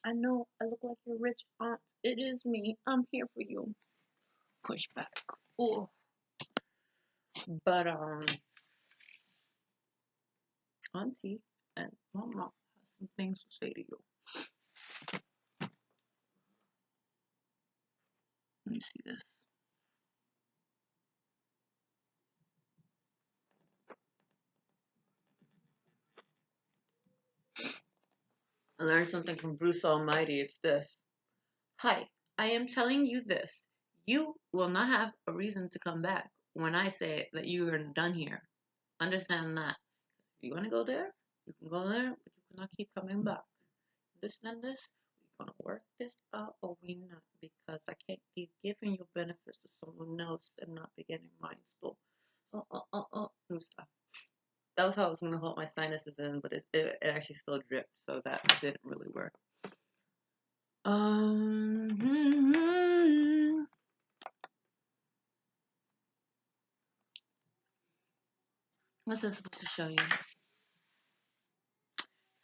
I know I look like your rich aunt. It is me. I'm here for you. Push back. Oh, but auntie and mama has some things to say to you. Let me see this. I learned something from Bruce Almighty. It's this. Hi, I am telling you this. You will not have a reason to come back when I say that you are done here. Understand that. If you want to go there, you can go there, but you cannot keep coming back. Understand this? We're gonna work this out or we not because I can't keep giving you benefits to someone else and not be getting mine. So, new stuff. That was how I was gonna hold my sinuses in, but it actually still dripped, so that didn't really work. Um, what's this supposed to show you?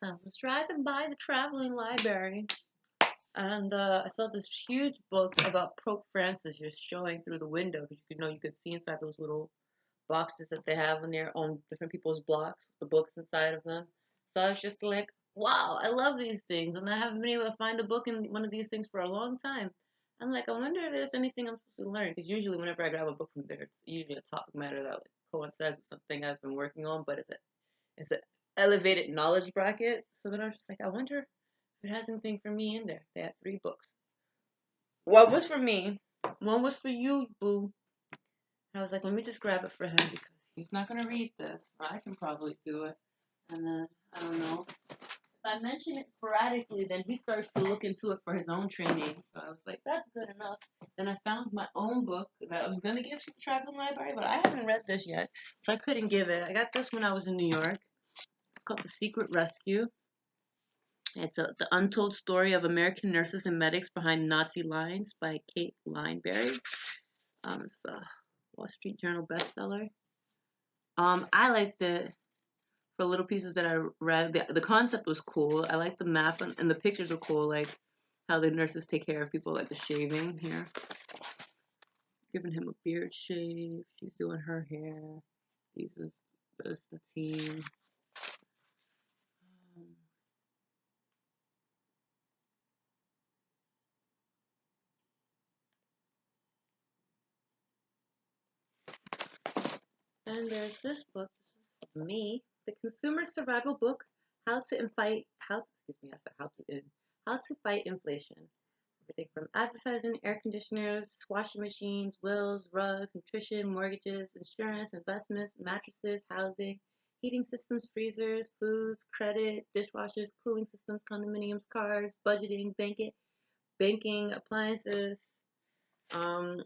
So I was driving by the traveling library, and I saw this huge book about Pope Francis just showing through the window because you could see inside those little boxes that they have on their own different people's blocks, the books inside of them. So I was just like, wow, I love these things, and I haven't been able to find a book in one of these things for a long time. I'm like, I wonder if there's anything I'm supposed to learn because usually whenever I grab a book from there, it's usually a topic matter that like, coincides with something I've been working on, but it's an elevated knowledge bracket. So then I was just like, I wonder if it has anything for me in there. They had 3 books. One was for me, one was for you, boo. I was like, let me just grab it for him because he's not gonna read this. I can probably do it. And then I don't know. If I mention it sporadically, then he starts to look into it for his own training. So I was like, that's good enough. Then I found my own book that I was gonna give to the traveling library, but I haven't read this yet, so I couldn't give it. I got this when I was in New York. It's called The Secret Rescue. It's the untold story of American nurses and medics behind Nazi lines by Kate Lineberry. It's a Wall Street Journal bestseller. I liked it for little pieces that I read. The concept was cool. I liked the map and the pictures were cool, like how the nurses take care of people, like the shaving here. Giving him a beard shave. She's doing her hair. This is the team. Um, then there's this book. This is me, the Consumer Survival Book: How to Fight How excuse me, I said how to fight inflation. Everything from advertising, air conditioners, washing machines, wills, rugs, nutrition, mortgages, insurance, investments, mattresses, housing, heating systems, freezers, foods, credit, dishwashers, cooling systems, condominiums, cars, budgeting, banking, appliances. Um,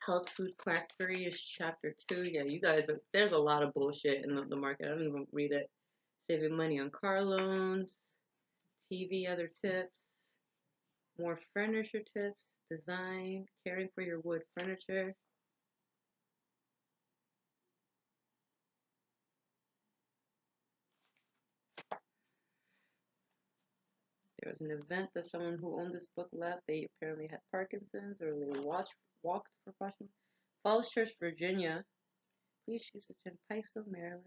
Health Food Factory is chapter 2. Yeah, you guys there's a lot of bullshit in the market. I don't even read it. Saving money on car loans, TV, other tips. More furniture tips, design, caring for your wood furniture. There was an event that someone who owned this book left. They apparently had Parkinson's or they walked for Washington. Falls Church, Virginia. Please choose a Turnpike, Maryland,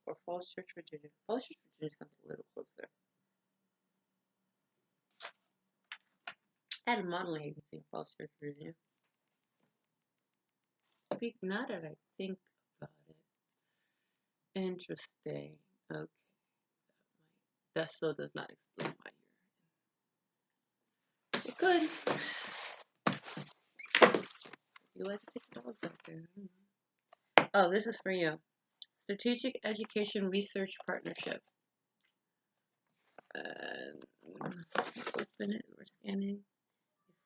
or Falls Church, Virginia. Falls Church, Virginia sounds a little closer. I had a modeling agency in Falls Church, Virginia. Speak now that I think about it. Interesting. Okay. That still does not explain why you're. It could. You like to take the dogs out there. Oh, this is for you. Strategic Education Research Partnership. Open it. We're scanning.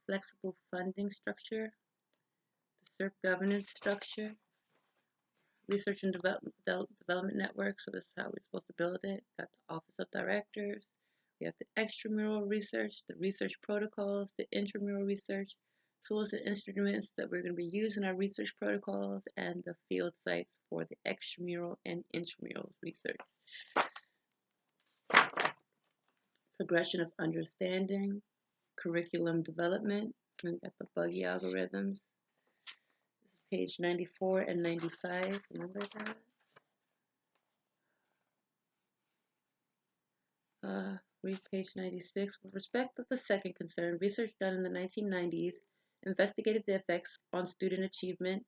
Flexible funding structure. The SERP governance structure. Research and development network. So this is how we're supposed to build it. Got the Office of Directors. We have the extramural research, the research protocols, the intramural research, tools and instruments that we're going to be using our research protocols, and the field sites for the extramural and intramural research. progression of understanding, curriculum development, and we got the buggy algorithms. Page 94 and 95, remember that? Read page 96. With respect to the second concern, research done in the 1990s investigated the effects on student achievement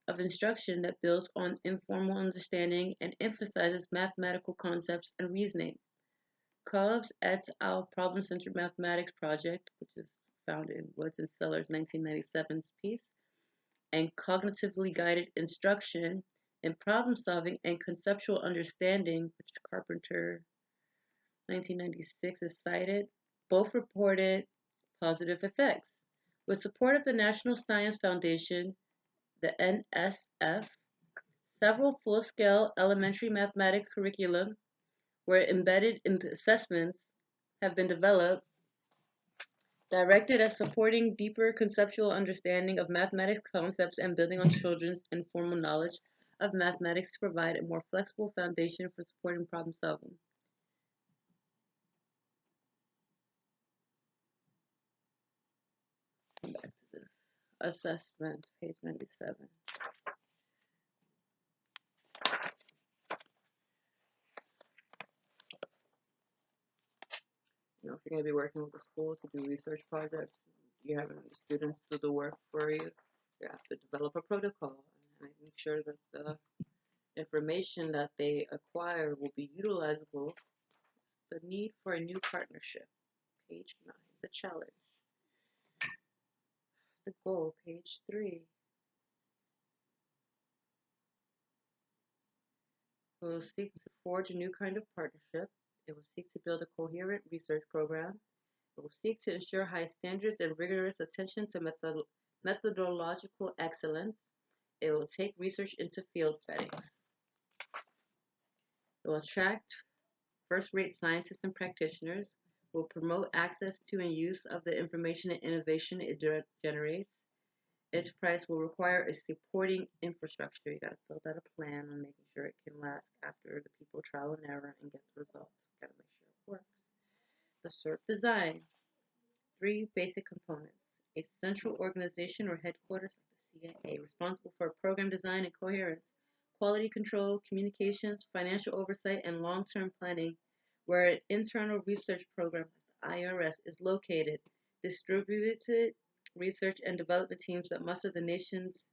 of instruction that builds on informal understanding and emphasizes mathematical concepts and reasoning. Cobbs et al. Problem-Centered Mathematics Project, which is found in Woods and Sellers' 1997 piece, and cognitively guided instruction in problem solving and conceptual understanding, which Carpenter 1996 is cited, both reported positive effects. With support of the National Science Foundation, the NSF, several full-scale elementary mathematics curriculum where embedded assessments have been developed directed at supporting deeper conceptual understanding of mathematics concepts and building on children's informal knowledge of mathematics to provide a more flexible foundation for supporting problem solving. Come back to this assessment, page 97. If you're going to be working with the school to do research projects, you have students do the work for you. You have to develop a protocol and make sure that the information that they acquire will be utilizable. The need for a new partnership, page 9. The challenge. The goal, page 3. It will seek to forge a new kind of partnership. It will seek to build a coherent research program. It will seek to ensure high standards and rigorous attention to methodological excellence. It will take research into field settings. It will attract first-rate scientists and practitioners. Will promote access to and use of the information and innovation it generates. Its price will require a supporting infrastructure. You got to build out a plan on making sure it can last after the people trial and error and get the results. You got to make sure it works. The SERP design. 3 basic components. A central organization or headquarters like the CIA, responsible for program design and coherence, quality control, communications, financial oversight, and long-term planning, where an internal research program like the IRS is located, distributed research and development teams that muster the nation's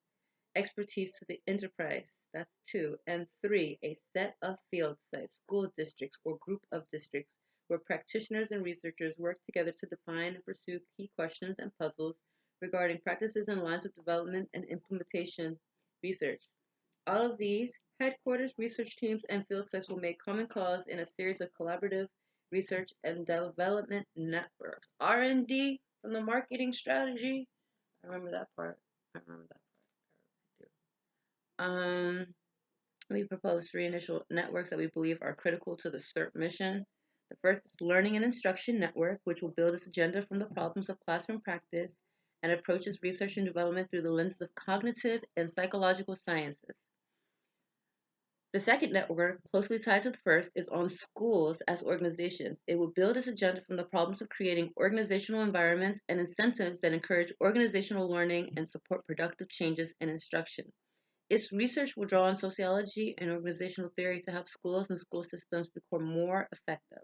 expertise to the enterprise. That's 2. And 3, a set of field sites, school districts, or group of districts where practitioners and researchers work together to define and pursue key questions and puzzles regarding practices and lines of development and implementation research. All of these headquarters, research teams, and field sites will make common cause in a series of collaborative research and development networks. R&D from the marketing strategy. I remember that part. I remember that part. We propose 3 initial networks that we believe are critical to the SERP mission. The first is Learning and Instruction Network, which will build its agenda from the problems of classroom practice and approaches research and development through the lenses of cognitive and psychological sciences. The second network, closely tied to the first, is on schools as organizations. It will build its agenda from the problems of creating organizational environments and incentives that encourage organizational learning and support productive changes in instruction. Its research will draw on sociology and organizational theory to help schools and school systems become more effective.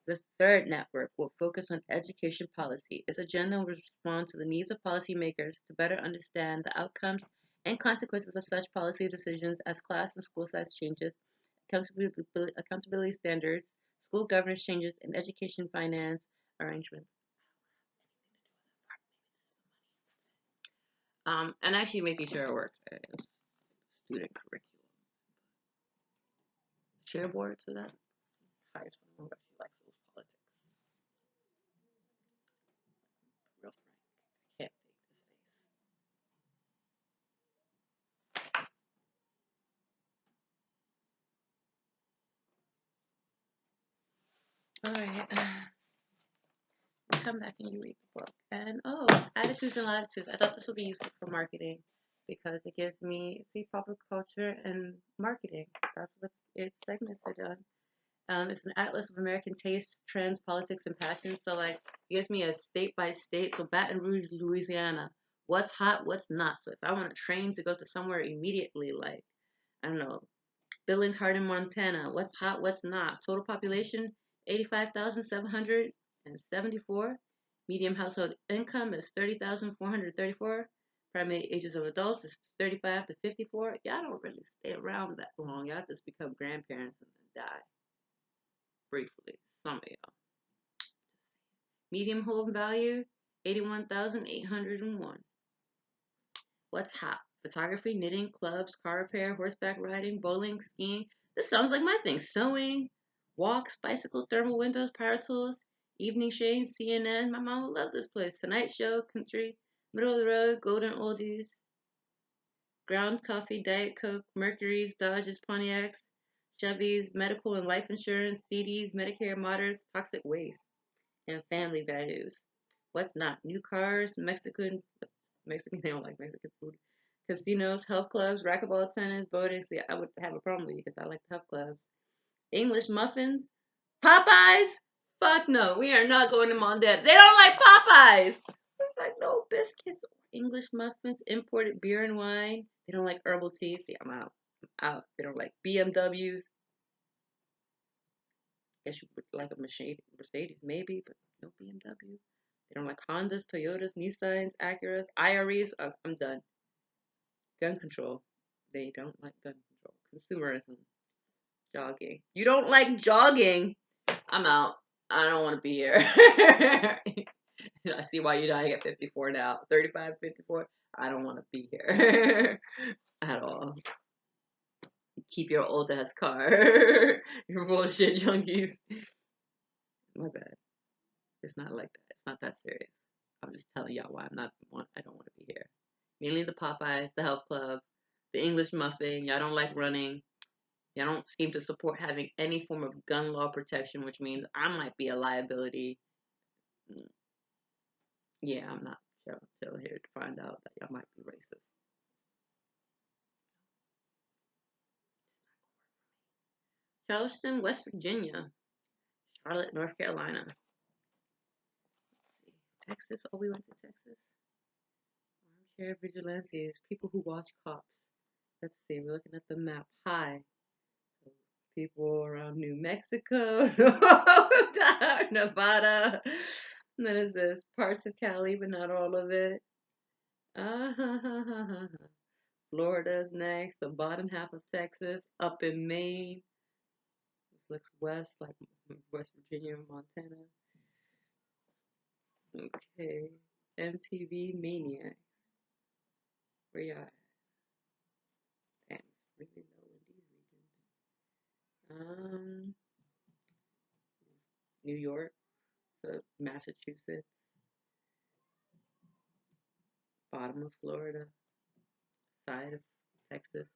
The third network will focus on education policy. Its agenda will respond to the needs of policymakers to better understand the outcomes and consequences of such policy decisions as class and school size changes, accountability standards, school governance changes, and education finance arrangements. And actually making sure it works. Student curriculum. Share board so that hire someone who actually likes those politics. Real frank. I can't fake this face. Alright. Come back and you read the book. And attitudes and latitudes. I thought this would be useful for marketing because it gives me see popular culture and marketing. That's what its segments are done. It's an atlas of American taste, trends, politics, and passions. So like, it gives me a state by state. So Baton Rouge, Louisiana. What's hot? What's not? So if I want a train to go to somewhere immediately, like I don't know, Billings, Hardin, Montana. What's hot? What's not? Total population 85,774. Medium household income is 30,434. Primary ages of adults is 35 to 54. Y'all don't really stay around that long. Y'all just become grandparents and then die briefly. Some of y'all. Medium home value 81,801. What's hot? Photography, knitting, clubs, car repair, horseback riding, bowling, skiing. This sounds like my thing. Sewing, walks, bicycle, thermal windows, power tools, evening shades, CNN. My mom would love this place. Tonight Show, country, middle of the road, golden oldies, ground coffee, Diet Coke, Mercury's, Dodges, Pontiacs, Chevys, medical and life insurance, CDs, Medicare, moderates, toxic waste, and family values. What's not? New cars, Mexican, they don't like Mexican food. Casinos, health clubs, racquetball, tennis, boating. See, I would have a problem with you because I like health clubs. English muffins, Popeyes. Fuck no, we are not going to Mondale. They don't like Popeyes. I'm like, no biscuits. English muffins, imported beer and wine. They don't like herbal tea. See, I'm out. I'm out. They don't like BMWs. Guess you would like a Mercedes maybe, but no BMW. They don't like Hondas, Toyotas, Nissans, Acuras, IREs. I'm done. Gun control. They don't like gun control. Consumerism. Jogging. You don't like jogging? I'm out. I don't want to be here. I see why you're dying at 54 now. 35, 54. I don't want to be here at all. Keep your old ass car. You're bullshit junkies. My bad. It's not like that. It's not that serious. I'm just telling y'all why I don't want to be here. Mainly the Popeyes, the health club, the English muffin. Y'all don't like running. Y'all don't seem to support having any form of gun law protection, which means I might be a liability. Yeah, I'm not still here to find out that y'all might be racist. Charleston, West Virginia. Charlotte, North Carolina. Texas. Oh, we went to Texas. Armchair vigilantes. People who watch cops. Let's see. We're looking at the map. Hi. People around New Mexico, Nevada. And then is this? Parts of Cali, but not all of it. Uh, Florida's next. The bottom half of Texas. Up in Maine. This looks west, like West Virginia, Montana. Okay. MTV Maniac. Where y'all at? Damn, it's really low in these regions. New York, Massachusetts, bottom of Florida, side of Texas.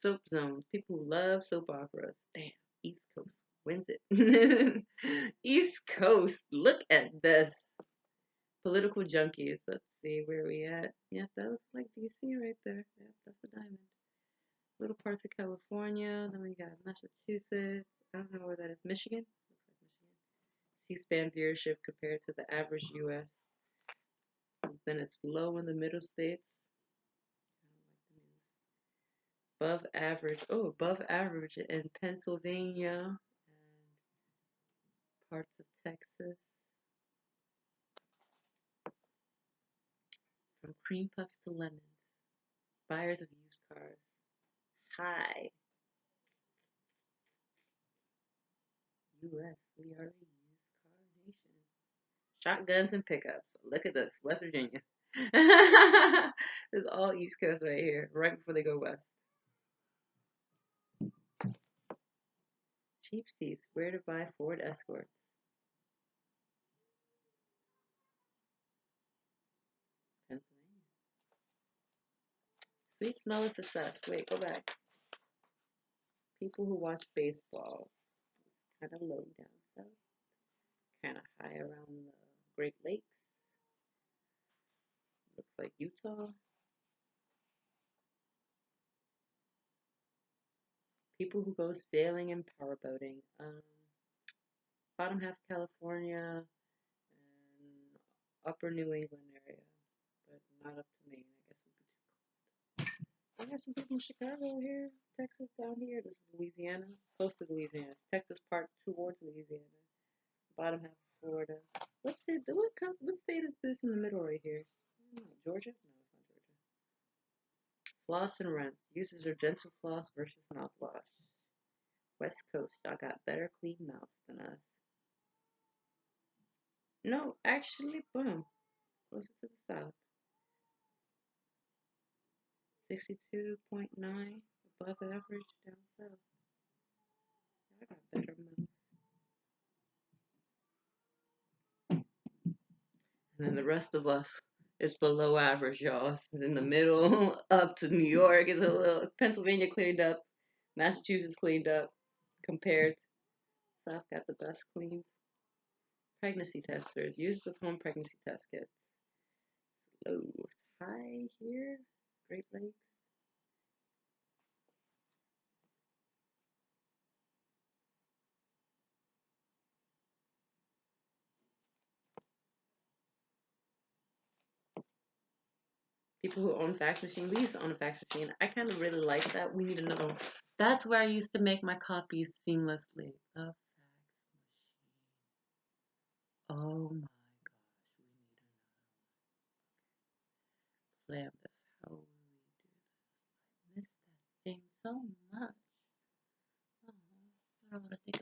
Soap zones. People who love soap operas. Damn, East Coast wins it. East Coast. Look at this. Political junkies. Let's see where we at. Yeah, that looks like DC right there. Yeah, that's a diamond. Little parts of California. Then we got Massachusetts. I don't know where that is. Michigan? Looks like Michigan. C-SPAN viewership compared to the average US. Then it's low in the middle states. Above average. Oh, above average in Pennsylvania and parts of Texas. From cream puffs to lemons. Buyers of used cars. Hi. US, we are a used car nation. Shotguns and pickups. Look at this. West Virginia. It's all East Coast right here, right before they go west. Cheap seats. Where to buy Ford Escorts. Pennsylvania. Sweet smell of success. Wait, go back. People who watch baseball. Kind of low down south. Kind of high around the Great Lakes. Looks like Utah. People who go sailing and powerboating. Bottom half California and upper New England area, but not up to Maine. I guess it would be too cold. I got some people in Chicago here, Texas down here. This is Louisiana, close to Louisiana. It's Texas part towards Louisiana. Bottom half of Florida. What state is this in the middle right here? Georgia? No, it's not Georgia. Floss and rinse. Uses are gentle floss versus mouthwash. West Coast, y'all got better clean mouths than us. No, actually, boom, closer to the south. 62.9 above average down south. I got better mouths. And then the rest of us is below average, y'all. It's in the middle, up to New York is a little. Pennsylvania cleaned up, Massachusetts cleaned up, compared. South got the best cleans. Pregnancy testers, users of home pregnancy test kits. Low, high here, Great Lakes. People who own fax machine. We used to own a fax machine. I kind of really like that. We need another one. That's where I used to make my copies seamlessly. A fax machine. Oh my gosh, we need another plan this. How will we do this? I miss that thing so much. Oh, I don't want to think